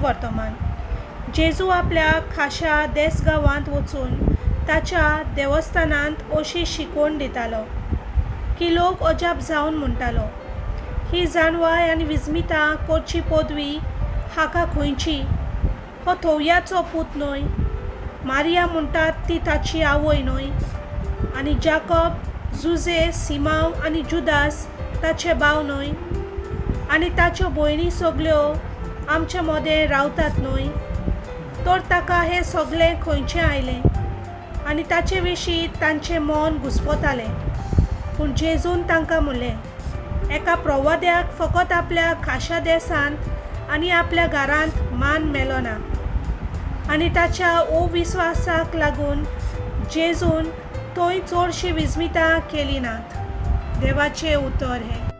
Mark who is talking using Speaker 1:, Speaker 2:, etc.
Speaker 1: शुभ वर्तमान. जेजू आपल्या खाशा देसगांवांत वचून ताच्या देवस्थानांत अशी शिकवण दितालो की लोक अजाप जावन म्हणटालो, ही जानवाय आनी विस्मितां करची पदवी हाका खंयची? हो थोवयाचो पूत न्हय? मारिया म्हणटात ती ताची आवय न्हय? आनी जाकब, जुजे, सिमांव आनी जुदास ताचे भाव न्हय? आनी ताच्यो भयणी सगल्यो आमचे मदें रावतात न्हय? तर ताका हें सगळें खंयचें आयलें? आनी ताचे विशीं तांचें मन घुस्पतालें. पूण जेजून तांकां म्हणलें, एका प्रवाद्याक फकत आपल्या खाशा देसांत आनी आपल्या घरांत मान मेलो ना. आनी ताच्या अविस्वासाक लागून जेजून थंय चडशीं विस्मितां केलीं नात. देवाचें उतर हें.